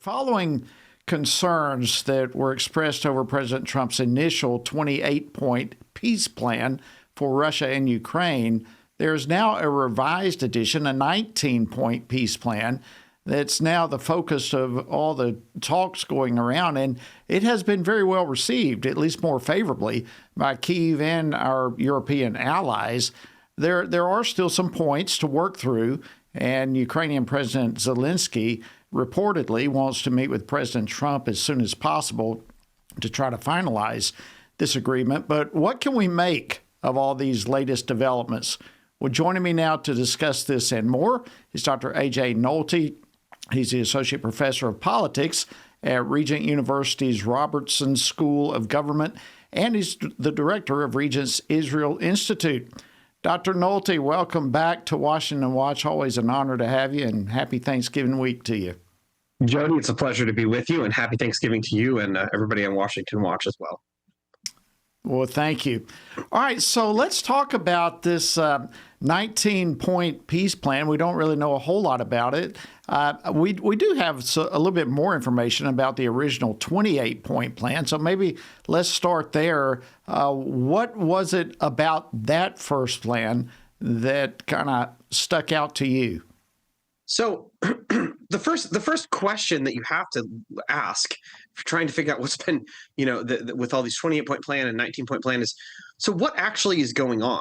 Following concerns that were expressed over President Trump's initial 28-point peace plan for Russia and Ukraine, there is now a revised edition, a 19-point peace plan that's now the focus of all the talks going around, and it has been very well received, at least more favorably, by Kyiv and our European allies. There are still some points to work through, and Ukrainian President Zelensky reportedly wants to meet with President Trump as soon as possible to try to finalize this agreement. But what can we make of all these latest developments? Well, joining me now to discuss this and more is Dr. A.J. Nolte. He's the Associate Professor of Politics at Regent University's Robertson School of Government, and he's the Director of Regent's Israel Institute. Dr. Nolte, welcome back to Washington Watch. Always an honor to have you, and happy Thanksgiving week to you. Jody, it's a pleasure to be with you, and happy Thanksgiving to you and everybody on Washington Watch as well. Well, thank you. All right, so let's talk about this 19-point peace plan. We don't really know a whole lot about it. We do have a little bit more information about the original 28-point plan, so maybe let's start there. What was it about that first plan that kind of stuck out to you? So the first question that you have to ask if you're trying to figure out what's been, with all these 28-point plan and 19-point plan is, so what actually is going on?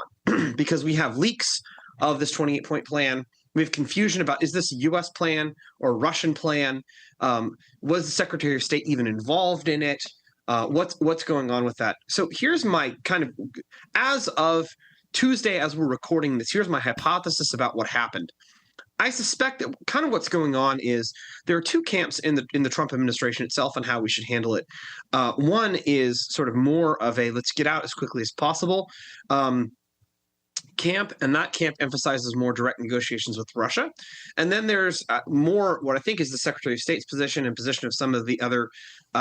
Because we have leaks of this 28-point plan. We have confusion about, is this a U.S. plan or Russian plan? Was the Secretary of State even involved in it? What's going on with that? So here's my kind of, as of Tuesday, as we're recording this, here's my hypothesis about what happened. I suspect that kind of what's going on is there are two camps in the Trump administration itself on how we should handle it. One is sort of more of a let's get out as quickly as possible camp, and that camp emphasizes more direct negotiations with Russia. And then there's more what I think is the Secretary of State's position and position of some of the other,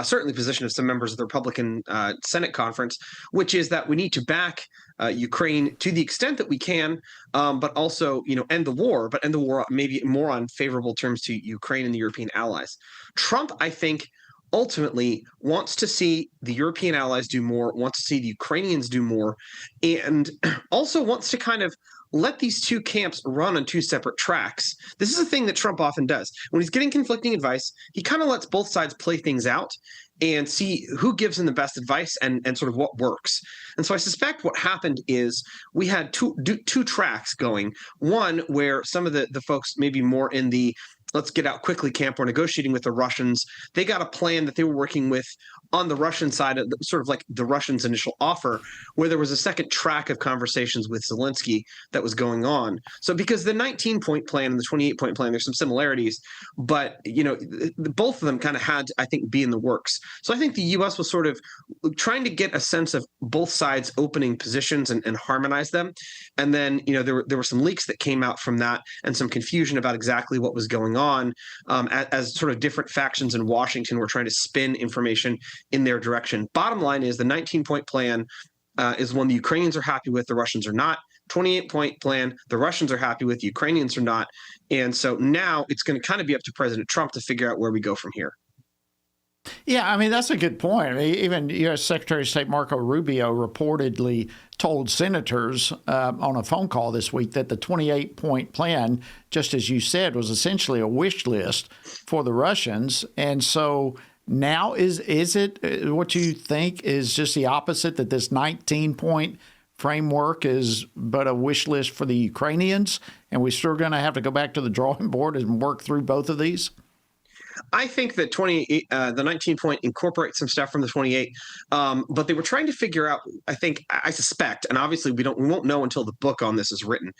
certainly position of some members of the Republican Senate conference, which is that we need to back Ukraine to the extent that we can, but also, end the war, but end the war maybe more on favorable terms to Ukraine and the European allies. Trump, I think, ultimately wants to see the European allies do more, wants to see the Ukrainians do more, and also wants to kind of let these two camps run on two separate tracks. This is a thing that Trump often does. When he's getting conflicting advice, he kind of lets both sides play things out and see who gives him the best advice and sort of what works. And so I suspect what happened is we had two tracks going. One where some of the folks maybe more in the let's get out quickly camp were negotiating with the Russians. They got a plan that they were working with on the Russian side, of sort of like the Russians' initial offer, where there was a second track of conversations with Zelensky that was going on. So because the 19-point plan and the 28-point plan, there's some similarities, but both of them kind of had to, I think, be in the works. So I think the U.S. was sort of trying to get a sense of both sides opening positions and harmonize them. And then, there were some leaks that came out from that and some confusion about exactly what was going on as sort of different factions in Washington were trying to spin information in their direction. Bottom line is the 19-point plan is one the Ukrainians are happy with, the Russians are not. 28-point plan, the Russians are happy with, the Ukrainians are not. And so now it's going to kind of be up to President Trump to figure out where we go from here. Yeah, I mean, that's a good point. Even U.S. Secretary of State Marco Rubio reportedly told senators on a phone call this week that the 28-point plan, just as you said, was essentially a wish list for the Russians. And so now is it what you think is just the opposite, that this 19-point framework is but a wish list for the Ukrainians, and we're still going to have to go back to the drawing board and work through both of these? I think that the 19-point incorporates some stuff from the 28, but they were trying to figure out, I suspect, and obviously we won't know until the book on this is written,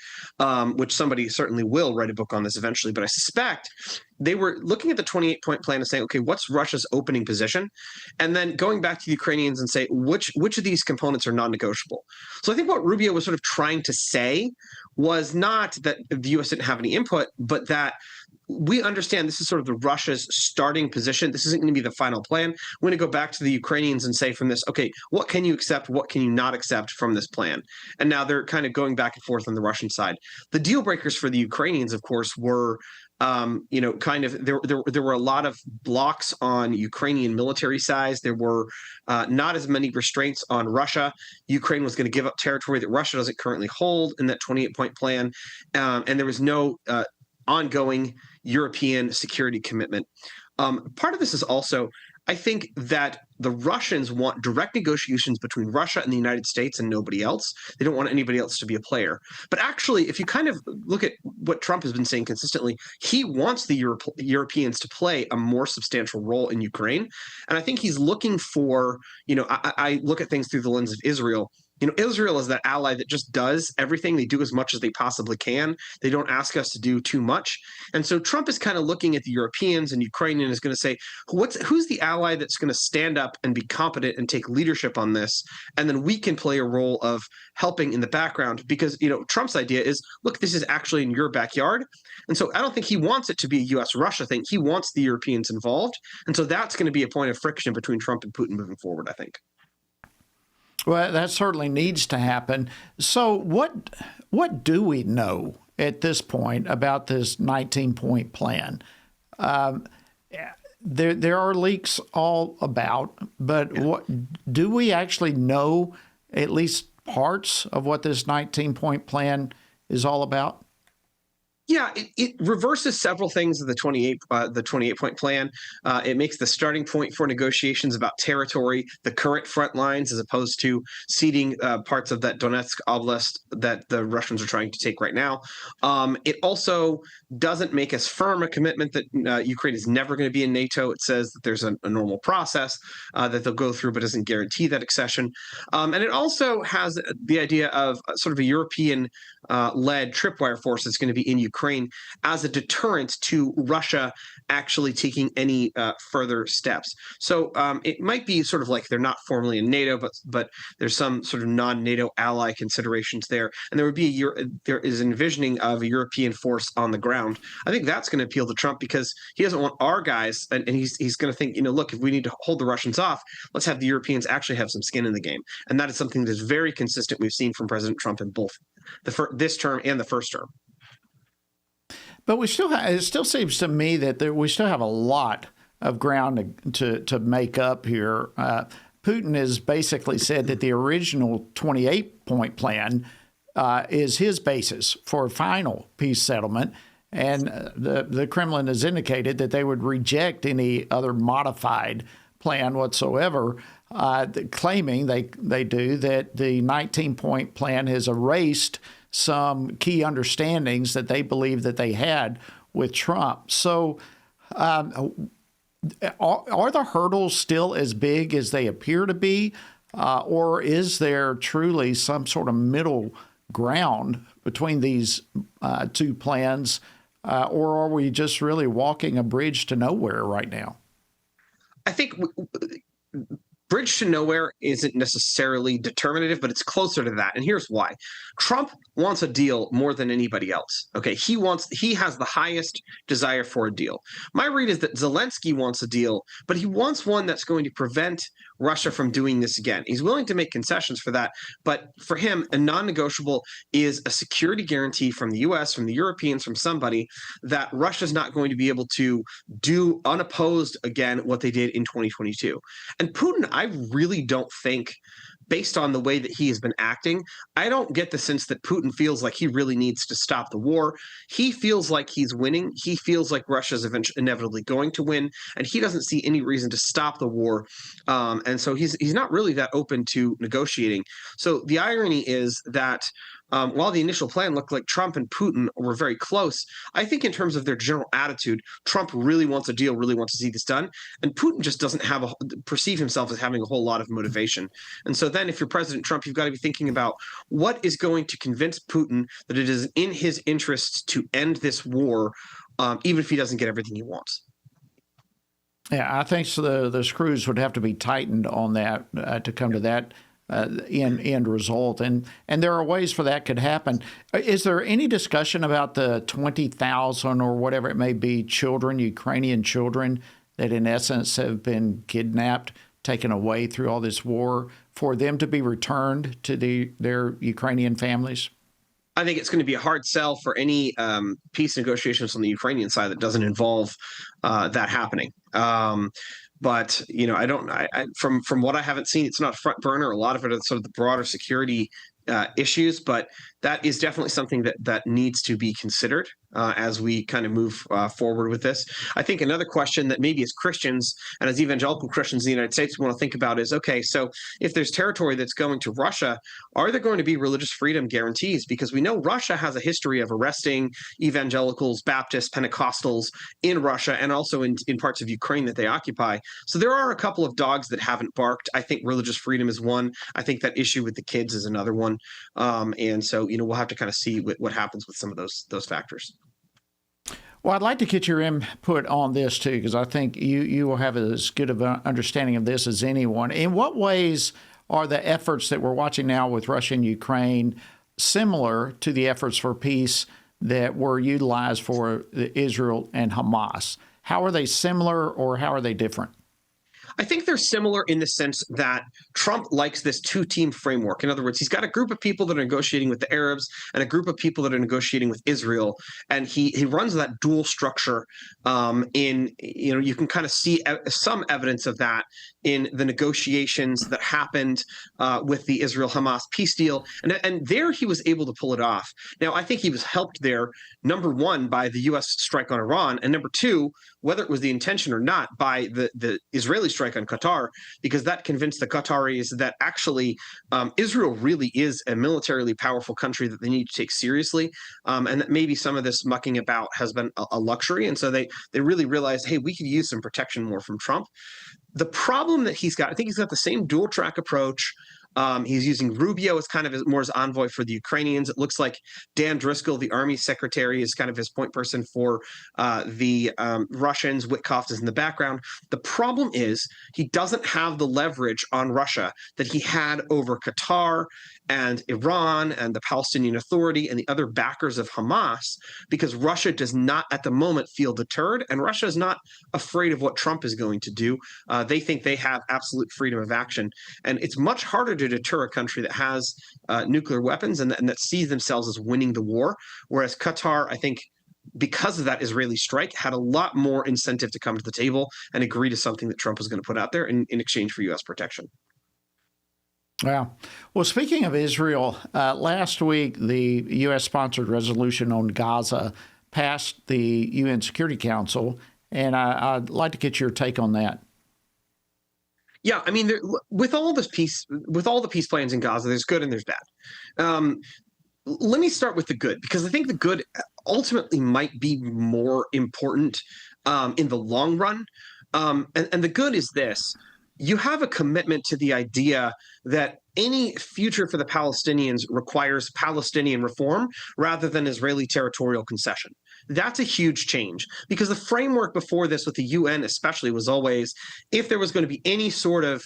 which somebody certainly will write a book on this eventually, but I suspect they were looking at the 28-point plan and saying, okay, what's Russia's opening position? And then going back to the Ukrainians and say, which of these components are non-negotiable? So I think what Rubio was sort of trying to say was not that the U.S. didn't have any input, but that we understand this is sort of the Russia's starting position. This isn't going to be the final plan. We're going to go back to the Ukrainians and say from this, okay, what can you accept? What can you not accept from this plan? And now they're kind of going back and forth on the Russian side. The deal breakers for the Ukrainians, of course, were kind of there were a lot of blocks on Ukrainian military size. There were not as many restraints on Russia. Ukraine was going to give up territory that Russia doesn't currently hold in that 28-point plan, and there was no ongoing European security commitment. Part of this is also, I think that the Russians want direct negotiations between Russia and the United States and nobody else. They don't want anybody else to be a player. But actually, if you kind of look at what Trump has been saying consistently, he wants the Europeans to play a more substantial role in Ukraine. And I think he's looking for, I look at things through the lens of Israel. Israel is that ally that just does everything. They do as much as they possibly can. They don't ask us to do too much. And so Trump is kind of looking at the Europeans, and Ukraine is going to say, who's the ally that's going to stand up and be competent and take leadership on this? And then we can play a role of helping in the background, because Trump's idea is, look, this is actually in your backyard. And so I don't think he wants it to be a US-Russia thing. He wants the Europeans involved. And so that's going to be a point of friction between Trump and Putin moving forward, I think. Well, that certainly needs to happen. So what do we know at this point about this 19-point plan? There are leaks all about, but what do we actually know at least parts of what this 19-point plan is all about? Yeah, it reverses several things of the 28-point plan. It makes the starting point for negotiations about territory, the current front lines, as opposed to ceding parts of that Donetsk oblast that the Russians are trying to take right now. It also doesn't make as firm a commitment that Ukraine is never going to be in NATO. It says that there's a normal process that they'll go through, but doesn't guarantee that accession. And it also has the idea of sort of a European led tripwire force that's going to be in Ukraine as a deterrent to Russia actually taking any further steps. So it might be sort of like they're not formally in NATO, but there's some sort of non-NATO ally considerations there, and there is envisioning of a European force on the ground. I think that's going to appeal to Trump because he doesn't want our guys, and he's going to think, look, if we need to hold the Russians off, let's have the Europeans actually have some skin in the game, and that is something that's very consistent we've seen from President Trump in both this term and the first term. But it still seems to me that we still have a lot of ground to make up here. Putin has basically said that the original 28-point plan is his basis for a final peace settlement, and the Kremlin has indicated that they would reject any other modified plan whatsoever, claiming they do that the 19-point plan has erased some key understandings that they believe that they had with Trump. So are the hurdles still as big as they appear to be, or is there truly some sort of middle ground between these two plans, or are we just really walking a bridge to nowhere right now? I think bridge to nowhere isn't necessarily determinative, but it's closer to that. And here's why. Trump wants a deal more than anybody else. Okay, he has the highest desire for a deal. My read is that Zelensky wants a deal, but he wants one that's going to prevent Russia from doing this again. He's willing to make concessions for that, but for him, a non-negotiable is a security guarantee from the US, from the Europeans, from somebody that Russia's not going to be able to do unopposed again what they did in 2022. And Putin, I really don't think, based on the way that he has been acting, I don't get the sense that Putin feels like he really needs to stop the war. He feels like he's winning. He feels like Russia's inevitably going to win, and he doesn't see any reason to stop the war. And so he's not really that open to negotiating. So the irony is that while the initial plan looked like Trump and Putin were very close, I think in terms of their general attitude, Trump really wants a deal, really wants to see this done, and Putin just doesn't perceive himself as having a whole lot of motivation. And so then if you're President Trump, you've got to be thinking about what is going to convince Putin that it is in his interests to end this war, even if he doesn't get everything he wants. Yeah, I think so the screws would have to be tightened on that to come to that end result, and there are ways for that could happen. Is there any discussion about the 20,000 or whatever it may be children, Ukrainian children, that in essence have been kidnapped, taken away through all this war, for them to be returned to their Ukrainian families? I think it's going to be a hard sell for any peace negotiations on the Ukrainian side that doesn't involve that happening. But I don't. From what I haven't seen, it's not front burner. A lot of it is sort of the broader security issues, but that is definitely something that needs to be considered as we kind of move forward with this. I think another question that maybe as Christians and as evangelical Christians in the United States we want to think about is, okay, so if there's territory that's going to Russia, are there going to be religious freedom guarantees? Because we know Russia has a history of arresting evangelicals, Baptists, Pentecostals in Russia, and also in parts of Ukraine that they occupy. So there are a couple of dogs that haven't barked. I think religious freedom is one. I think that issue with the kids is another one. And so, we'll have to kind of see what happens with some of those factors. Well, I'd like to get your input on this too, because I think you will have as good of an understanding of this as anyone. In what ways are the efforts that we're watching now with Russia and Ukraine similar to the efforts for peace that were utilized for Israel and Hamas? How are they similar, or how are they different? I think they're similar in the sense that Trump likes this two-team framework. In other words, he's got a group of people that are negotiating with the Arabs and a group of people that are negotiating with Israel, and he runs that dual structure. You can kind of see some evidence of that in the negotiations that happened with the Israel-Hamas peace deal, and there he was able to pull it off. Now, I think he was helped there, number one, by the U.S. strike on Iran, and number two, whether it was the intention or not, by the Israeli strike on Qatar, because that convinced the Qataris that actually Israel really is a militarily powerful country that they need to take seriously, and that maybe some of this mucking about has been a luxury. And so they really realized, hey, we could use some protection more from Trump. The problem that he's got, I think he's got the same dual track approach. He's using Rubio as kind of more as envoy for the Ukrainians. It looks like Dan Driscoll, the army secretary, is kind of his point person for the Russians. Witkoff is in the background. The problem is he doesn't have the leverage on Russia that he had over Qatar and Iran and the Palestinian Authority and the other backers of Hamas, because Russia does not at the moment feel deterred, and Russia is not afraid of what Trump is going to do. They think they have absolute freedom of action, and it's much harder to deter a country that has nuclear weapons and that sees themselves as winning the war, whereas Qatar, I think, because of that Israeli strike, had a lot more incentive to come to the table and agree to something that Trump was going to put out there in exchange for U.S. protection. Yeah. Well, speaking of Israel, last week the U.S.-sponsored resolution on Gaza passed the UN Security Council, and I'd like to get your take on that. Yeah, I mean, with all the peace plans in Gaza, there's good and there's bad. Let me start with the good, because I think the good ultimately might be more important in the long run. And the good is this. You have a commitment to the idea that any future for the Palestinians requires Palestinian reform rather than Israeli territorial concession. That's a huge change, because the framework before this with the UN especially was always, if there was going to be any sort of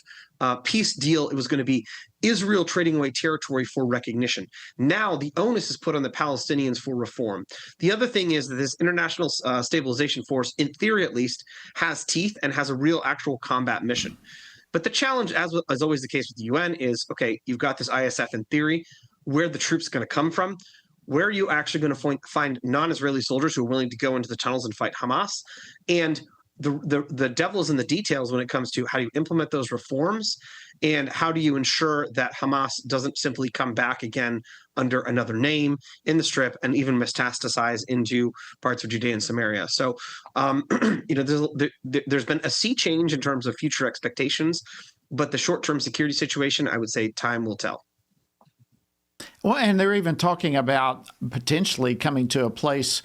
peace deal, it was going to be Israel trading away territory for recognition. Now the onus is put on the Palestinians for reform. The other thing is that this international stabilization force, in theory at least, has teeth and has a real actual combat mission. But the challenge, as always the case with the UN, is, okay, you've got this ISF in theory, where the troops going to come from? Where are you actually going to find non-Israeli soldiers who are willing to go into the tunnels and fight Hamas? And the devil is in the details when it comes to how do you implement those reforms, and how do you ensure that Hamas doesn't simply come back again under another name in the Strip and even metastasize into parts of Judea and Samaria. So, there's been a sea change in terms of future expectations, but the short-term security situation, I would say time will tell. Well, and they're even talking about potentially coming to a place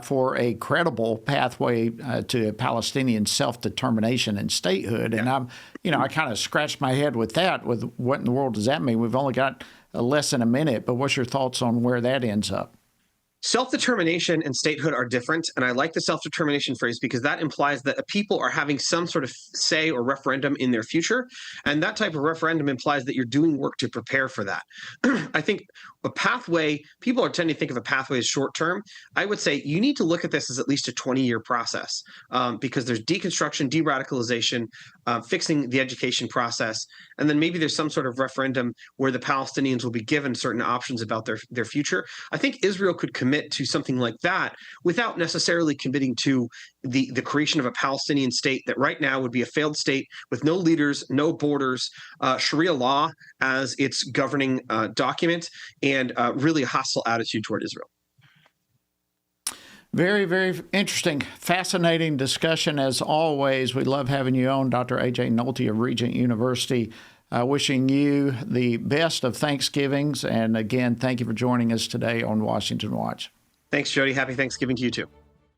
for a credible pathway to Palestinian self-determination and statehood. Yeah. And I kind of scratched my head with that, with what in the world does that mean? We've only got less than a minute, but what's your thoughts on where that ends up? Self-determination and statehood are different, and I like the self-determination phrase because that implies that a people are having some sort of say or referendum in their future, and that type of referendum implies that you're doing work to prepare for that. I think a pathway, people are tending to think of a pathway as short-term. I would say you need to look at this as at least a 20-year process, because there's deconstruction, de-radicalization, fixing the education process, and then maybe there's some sort of referendum where the Palestinians will be given certain options about their future. I think Israel could commit to something like that without necessarily committing to the creation of a Palestinian state that right now would be a failed state with no leaders, no borders, Sharia law as its governing document, and really a hostile attitude toward Israel. Very, very interesting, fascinating discussion as always. We love having you on, Dr. A.J. Nolte of Regent University. Wishing you the best of Thanksgivings. And again, thank you for joining us today on Washington Watch. Thanks, Jody. Happy Thanksgiving to you too.